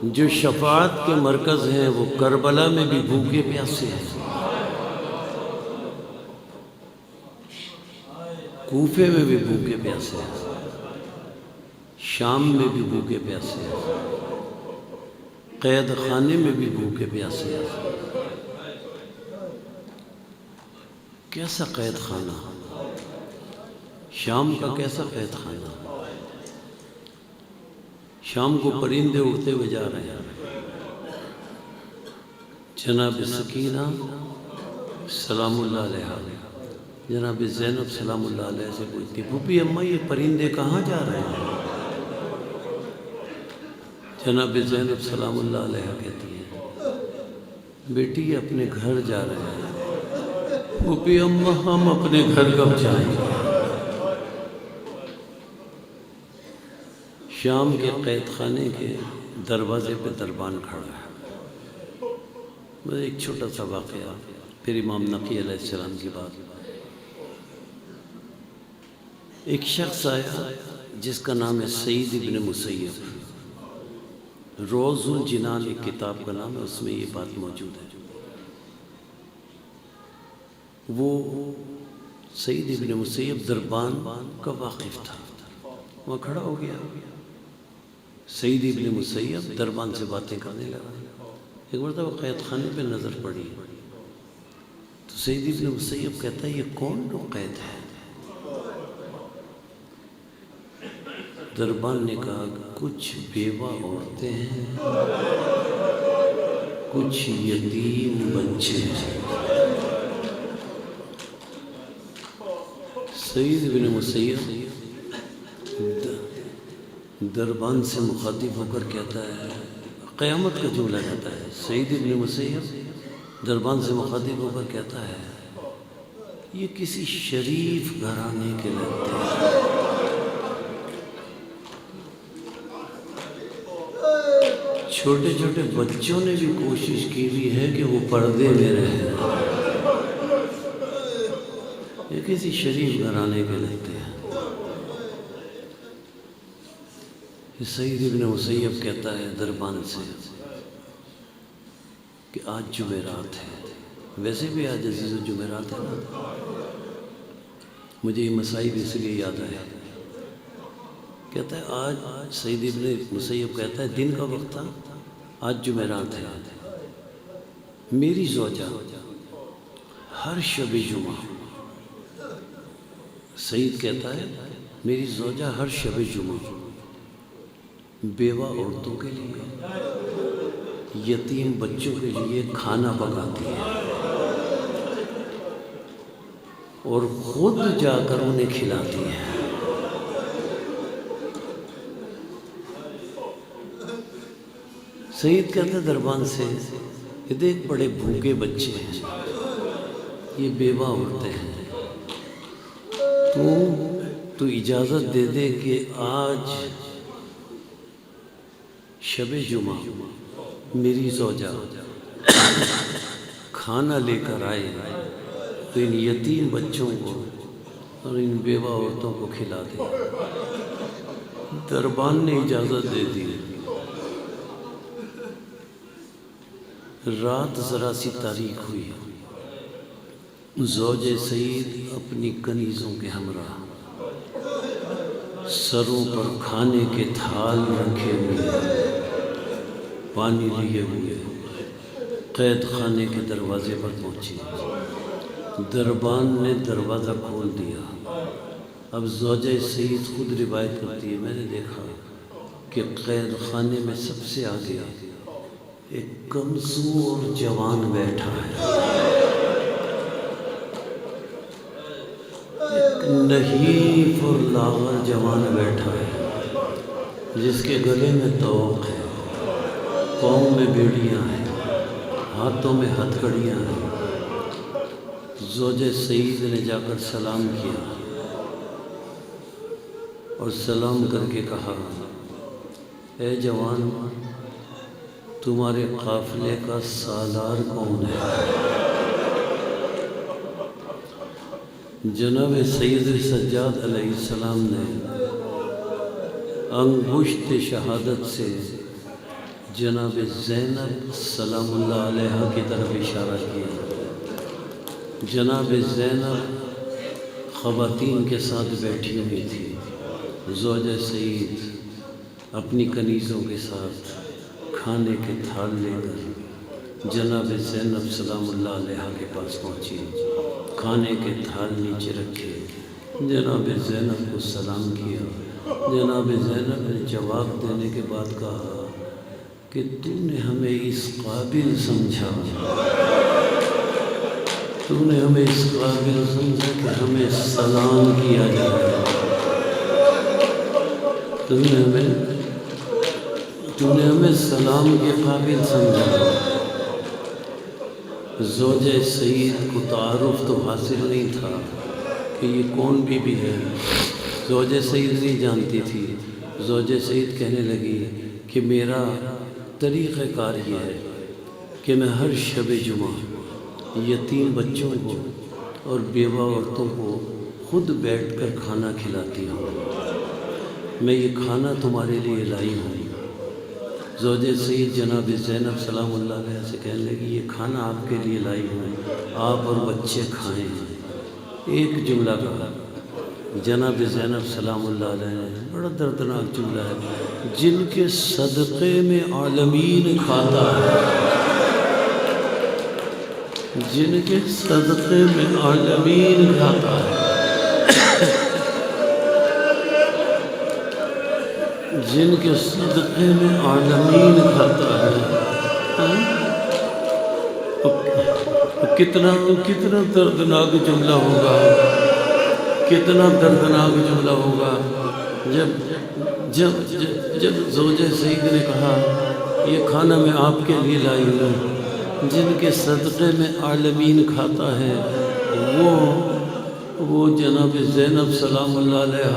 جو شفاعت کے مرکز ہیں وہ کربلا میں بھی بھوکے پیاسے ہیں، کوفے میں بھی بھوکے پیاسے ہیں، شام میں بھی بھوکے پیاسے ہیں، قید خانے میں بھی بھوکے پیاسے ہیں۔ کیسا قید خانہ، شام کا کیسا قید خانہ؟ شام کو پرندے اڑتے ہوئے جا رہے ہیں، جناب سکینہ سلام اللہ علیہ، جناب زینب سلام اللہ علیہ سے پوچھتی، پھوپھی اماں یہ پرندے کہاں جا رہے ہیں؟ جناب زینب سلام اللہ علیہ کہتی ہیں، بیٹی یہ اپنے گھر جا رہے ہیں۔ پھوپھی اماں ہم اپنے گھر کب جائیں گے؟ شام کے قید خانے کے دروازے پہ دربان کھڑا ہے۔ بس ایک چھوٹا سا واقعہ، پھر امام نقی علیہ السلام کی بات۔ ایک شخص آیا جس کا نام ہے سعید ابن مسیب، روض الجنان ایک کتاب کا نام ہے، اس میں یہ بات موجود ہے۔ وہ سعید ابن مسیب دربان کا واقف تھا، وہ کھڑا ہو گیا۔ سعید ابن مسیب دربان سے باتیں کرنے لگا۔ ایک مرتبہ قید خانے پہ نظر پڑی تو سعید ابن مسیب کہتا ہے یہ کون لوگ قید ہے؟ دربان نے کہا کچھ بیوہ عورتیں ہیں، کچھ یتیم بچے ہیں۔ سعید ابن مسیب دربان سے مخاطب ہو کر کہتا ہے، قیامت کا جملہ کہتا ہے، سعید ابن مسیب دربان سے مخاطب ہو کر کہتا ہے یہ کسی شریف گھرانے کے لگتے ہیں، چھوٹے چھوٹے بچوں نے بھی کوشش کی ہوئی ہے کہ وہ پردے میں رہیں، یہ کسی شریف گھرانے کے لگتے ہیں۔ سعید ابن مسیب کہتا ہے دربان سے کہ آج جمعرات ہے، ویسے بھی آج عزیز و جمعرات ہے نا، مجھے یہ مسائل اس لیے یاد آیا۔ کہتا ہے آج سعید ابن مسیب کہتا ہے دن کا وقت تھا، آج جمعرات ہے، میری زوجہ ہر شب جمعہ، سعید کہتا ہے میری زوجہ ہر شب جمعہ بیوہ عورتوں کے لیے، یتیم بچوں کے لیے کھانا پکاتی ہے اور خود جا کر انہیں کھلاتی ہے۔ سعید کہتا ہے دربان سے کہ دیکھ بڑے بھوکے بچے ہیں، یہ بیوہ عورتیں ہیں، تو اجازت دے دے کہ آج شب جمعہ میری زوجہ کھانا لے کر آئے تو ان یتیم بچوں کو اور ان بیوہ عورتوں کو کھلا دے۔ دربان نے اجازت دے دی۔ رات ذرا سی تاریک ہوئی، زوج سعید اپنی کنیزوں کے ہمراہ سروں پر کھانے کے تھال رکھے ہوئے، پانی لیے ہوئے قید خانے کے دروازے پر پہنچی۔ دربان نے دروازہ کھول دیا۔ اب زوجہ سعید خود روایت کرتی ہے، میں نے دیکھا کہ قید خانے میں سب سے آگے ایک کمزور جوان بیٹھا ہے، ایک نحیف اور لاغر جوان بیٹھا ہے جس کے گلے میں طوق ہے، پاؤں میں بیڑیاں ہیں، ہاتھوں میں ہتھ کڑیاں ہیں۔ زوجہ سعید نے جا کر سلام کیا اور سلام کر کے کہا اے جوان تمہارے قافلے کا سالار کون ہے؟ جناب سید سجاد علیہ السلام نے انگشت شہادت سے جناب زینب سلام اللہ علیہ کی طرف اشارہ کیا۔ جناب زینب خواتین کے ساتھ بیٹھی ہوئی تھی، زوجہ سعید اپنی کنیزوں کے ساتھ کھانے کے تھال لے کر جناب زینب سلام اللہ علیہ کے پاس پہنچی، کھانے کے تھال نیچے رکھے، جناب زینب کو سلام کیا۔ جناب زینب نے جواب دینے کے بعد کہا کہ تو نے ہمیں اس قابل سمجھا، تو نے ہمیں اس قابل سمجھا کہ ہمیں سلام کیا جائے، تو نے ہمیں سلام کے قابل سمجھا۔ زوجہ سعید کو تعارف تو حاصل نہیں تھا کہ یہ کون بی بی ہے، زوجہ سعید نہیں جانتی تھی۔ زوجہ سعید کہنے لگی کہ میرا طریقہ کار یہ ہے کہ میں ہر شب جمعہ یتیم بچوں کو اور بیوہ عورتوں کو خود بیٹھ کر کھانا کھلاتی ہوں، میں یہ کھانا تمہارے لیے لائی ہوں۔ زوجہ سعید جناب زینب سلام اللہ علیہ سے کہنے لگی یہ کھانا آپ کے لیے لائی ہوں، آپ اور بچے کھائیں۔ ایک جملہ کہا جناب زینب سلام اللہ علیہ نے، بڑا دردناک جملہ ہے، جن کے صدقے میں عالمین کھاتا ہے، جن کے صدقے میں عالمین کھاتا ہے، جن کے صدقے میں عالمین کھاتا ہے۔ کتنا دردناک جملہ ہوگا، کتنا دردناک جملہ ہوگا جب زوجہ سعید نے کہا یہ کھانا میں آپ کے لیے لائی ہوں، جن کے صدقے میں عالمین کھاتا ہے، وہ جناب زینب سلام اللہ علیہ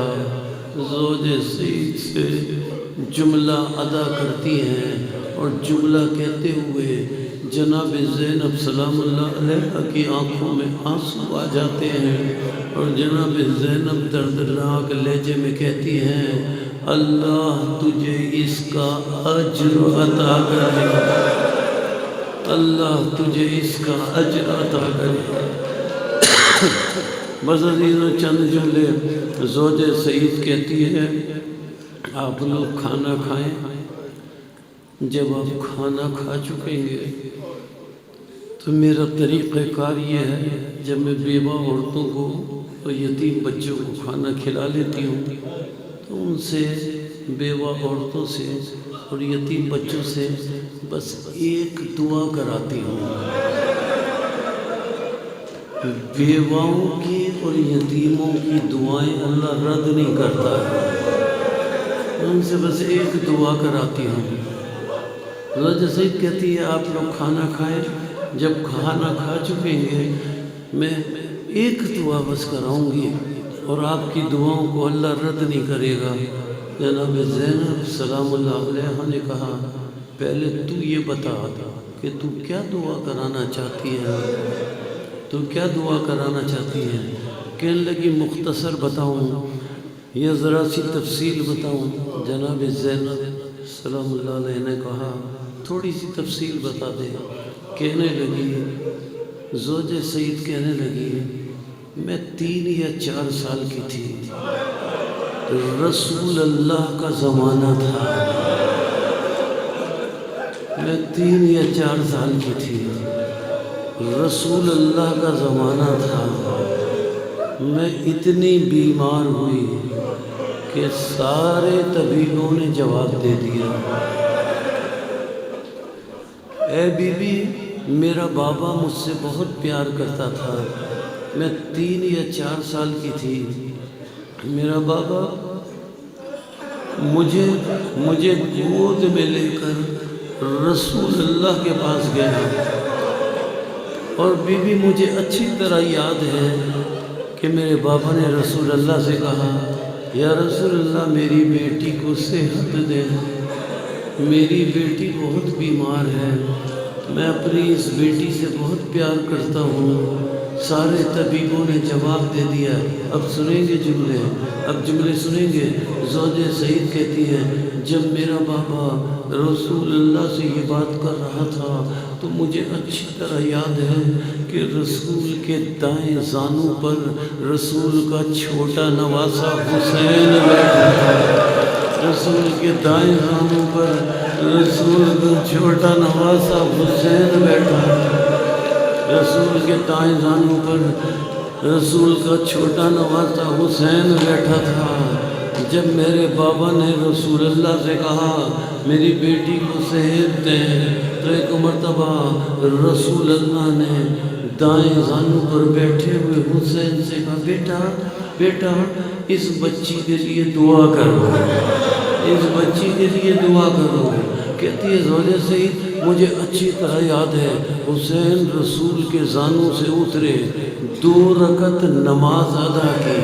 زوجہ سعید سے جملہ ادا کرتی ہیں، اور جملہ کہتے ہوئے جناب زینب سلام اللہ علیہ کی آنکھوں میں آنسو آ جاتے ہیں، اور جناب زینب دردناک لہجے میں کہتی ہیں اللہ تجھے اس کا اجر عطا کرے، اللہ تجھے اس کا اجر عطا کرے۔ بس عزیزوں چند جملے زوجہ سعید کہتی ہے آپ لوگ کھانا کھائیں، جب آپ کھانا کھا چکیں گے تو میرا طریقہ کار یہ ہے جب میں بیوہ عورتوں کو اور یتیم بچوں کو کھانا کھلا لیتی ہوں تو ان سے، بیوہ عورتوں سے اور یتیم بچوں سے بس ایک دعا کراتی ہوں۔ بیواؤں کی اور یتیموں کی دعائیں اللہ رد نہیں کرتا ہے، ان سے بس ایک دعا کراتی ہوں۔ زوجہ سعید کہتی ہے آپ لوگ کھانا کھائیں، جب کھانا کھا چکیں گے میں ایک دعا بس کراؤں گی اور آپ کی دعاؤں کو اللہ رد نہیں کرے گا۔ جناب زینب سلام اللہ علیہ نے کہا پہلے تو یہ بتا کہ تو کیا دعا کرانا چاہتی ہے، تو کیا دعا کرانا چاہتی ہے؟ کہنے لگی مختصر بتاؤں یا ذرا سی تفصیل بتاؤں؟ جناب زینب سلام اللہ علیہ نے کہا تھوڑی سی تفصیل بتا دے۔ کہنے لگی زوجہ سعید کہنے لگی میں 3 یا 4 سال کی تھی، رسول اللہ کا زمانہ تھا، میں 3 یا 4 سال کی تھی، رسول اللہ کا زمانہ تھا، میں اتنی بیمار ہوئی کہ سارے طبیبوں نے جواب دے دیا اے بی بی میرا بابا مجھ سے بہت پیار کرتا تھا، میں 3 یا 4 سال کی تھی، میرا بابا مجھے گود میں لے کر رسول اللہ کے پاس گیا، اور بی بی مجھے اچھی طرح یاد ہے کہ میرے بابا نے رسول اللہ سے کہا یا رسول اللہ میری بیٹی کو صحت دے، میری بیٹی بہت بیمار ہے، میں اپنی اس بیٹی سے بہت پیار کرتا ہوں۔ سارے طبیبوں نے جواب دے دیا۔ اب سنیں گے جملے، اب جملے سنیں گے۔ زوج سعید کہتی ہے جب میرا بابا رسول اللہ سے یہ بات کر رہا تھا تو مجھے اچھی طرح یاد ہے کہ رسول کے دائیں زانوں پر رسول کا چھوٹا نواسا حسین بیٹھا تھا۔ رسول کے دائیں زانوں پر رسول کا چھوٹا نواسا حسین بیٹھا تھا۔ رسول کے دائیں زانوں پر رسول کا چھوٹا نواسا حسین بیٹھا تھا۔ جب میرے بابا نے رسول اللہ سے کہا میری بیٹی کو صحت دیں تو ایک مرتبہ رسول اللہ نے دائیں زانوں پر بیٹھے ہوئے حسین سے کہا بیٹا اس بچی کے لیے دعا کرو، اس بچی کے لیے دعا کرو۔ کہتی ہے زوج سعید مجھے اچھی طرح یاد ہے حسین رسول کے زانوں سے اترے، 2 رکعت نماز ادا کی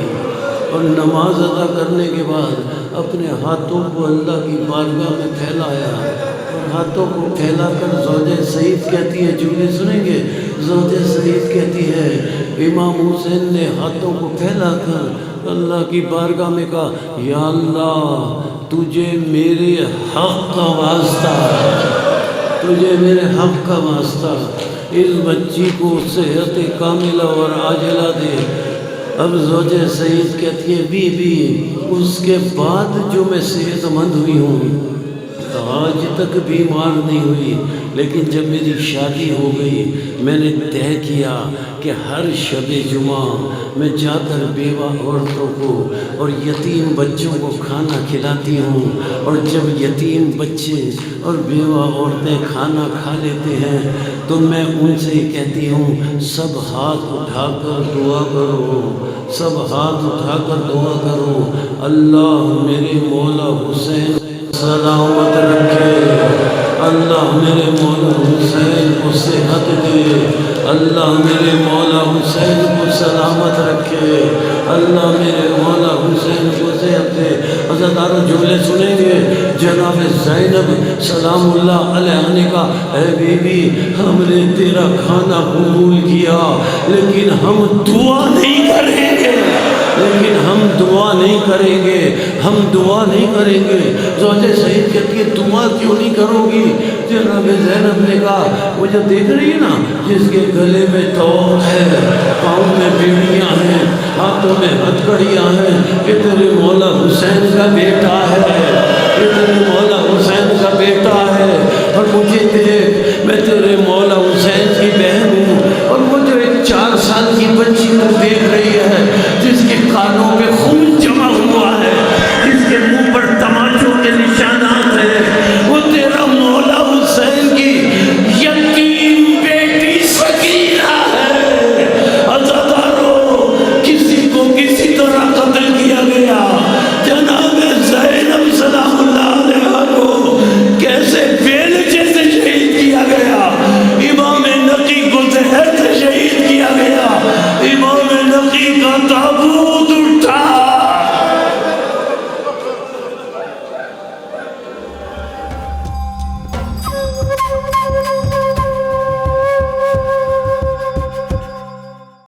اور نماز ادا کرنے کے بعد اپنے ہاتھوں کو اللہ کی بارگاہ میں پھیلایا اور ہاتھوں کو پھیلا کر زوج سعید کہتی ہے، جملے سنیں گے، زوج سعید کہتی ہے امام حسین نے ہاتھوں کو پھیلا کر اللہ کی بارگاہ میں کہا یا اللہ تجھے میرے حق کا واسطہ، تجھے میرے حق کا واسطہ اس بچی کو صحت کاملہ اور عاجلہ دے۔ اب زوج سعید کہتی ہے بی بی اس کے بعد جو میں صحت مند ہوئی ہوں آج تک بیمار نہیں ہوئی، لیکن جب میری شادی ہو گئی میں نے طے کیا کہ ہر شب جمعہ میں جا کر بیوہ عورتوں کو اور یتیم بچوں کو کھانا کھلاتی ہوں، اور جب یتیم بچے اور بیوہ عورتیں کھانا کھا لیتے ہیں تو میں ان سے کہتی ہوں سب ہاتھ اٹھا کر دعا کرو، سب ہاتھ اٹھا کر دعا کرو اللہ میرے مولا حسین سلامت رکھے، اللہ میرے مولا حسین کو صحت دے، اللہ میرے مولا حسین کو سلامت رکھے، اللہ میرے مولا حسین کو صحت دے۔ حضرت جملے سنیں گے، جناب زینب سلام اللہ علیہ نے کہا اے بی بی ہم نے تیرا کھانا قبول کیا لیکن ہم دعا نہیں کریں گے، لیکن ہم دعا نہیں کریں گے، ہم دعا نہیں کریں گے۔ زوج سعید کہتی ہے دعا کیوں نہیں کرو گی؟ جناب زینب نے کہا وہ جو دیکھ رہی ہے نا جس کے گلے میں توق ہے، پاؤں میں بیڑیاں ہیں، ہاتھوں میں ہتھکڑیاں ہیں، یہ تیرے مولا حسین کا بیٹا ہے، یہ تیرے مولا حسین کا بیٹا ہے۔